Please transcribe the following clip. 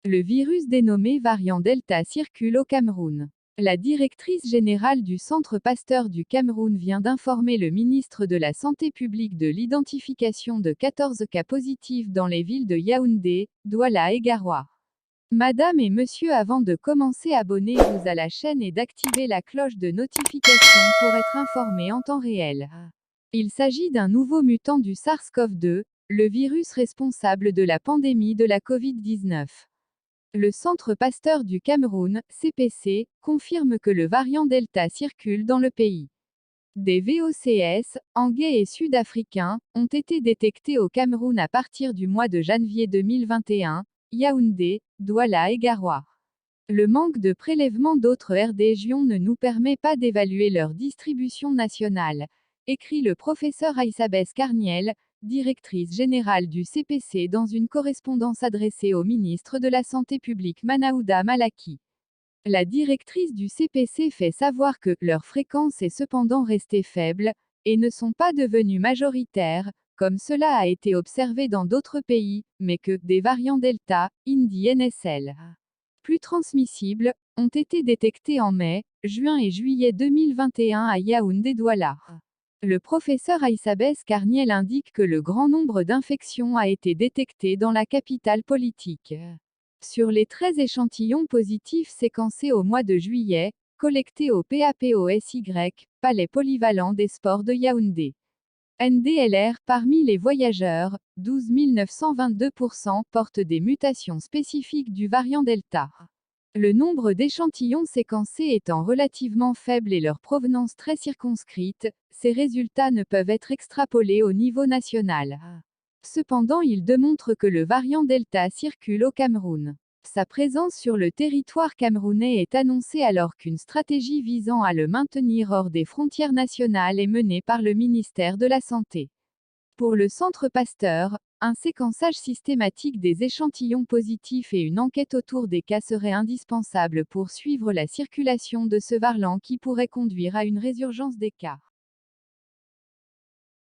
Le virus dénommé variant Delta circule au Cameroun. La directrice générale du Centre Pasteur du Cameroun vient d'informer le ministre de la Santé publique de l'identification de 14 cas positifs dans les villes de Yaoundé, Douala et Garoua. Madame et monsieur, avant de commencer, abonnez-vous à la chaîne et d'activer la cloche de notification pour être informé en temps réel. Il s'agit d'un nouveau mutant du SARS-CoV-2, le virus responsable de la pandémie de la Covid-19. Le Centre Pasteur du Cameroun, CPC, confirme que le variant Delta circule dans le pays. Des VOCS, anglais et sud-africains, ont été détectés au Cameroun à partir du mois de janvier 2021, Yaoundé, Douala et Garoua. Le manque de prélèvements d'autres régions ne nous permet pas d'évaluer leur distribution nationale, écrit le professeur Aïssabès Carniel, directrice générale du CPC dans une correspondance adressée au ministre de la Santé publique Manaouda Malaki. La directrice du CPC fait savoir que leur fréquence est cependant restée faible, et ne sont pas devenues majoritaires, comme cela a été observé dans d'autres pays, mais que des variants Delta, Indi NSL, plus transmissibles, ont été détectés en mai, juin et juillet 2021 à Yaoundé-Douala. Le professeur Aïssabès Carniel indique que le grand nombre d'infections a été détecté dans la capitale politique. Sur les 13 échantillons positifs séquencés au mois de juillet, collectés au PAPOSY, Palais Polyvalent des Sports de Yaoundé. NDLR, parmi les voyageurs, 12 922% portent des mutations spécifiques du variant Delta. Le nombre d'échantillons séquencés étant relativement faible et leur provenance très circonscrite, ces résultats ne peuvent être extrapolés au niveau national. Cependant, ils démontrent que le variant Delta circule au Cameroun. Sa présence sur le territoire camerounais est annoncée alors qu'une stratégie visant à le maintenir hors des frontières nationales est menée par le ministère de la Santé. Pour le Centre Pasteur, un séquençage systématique des échantillons positifs et une enquête autour des cas seraient indispensables pour suivre la circulation de ce variant qui pourrait conduire à une résurgence des cas.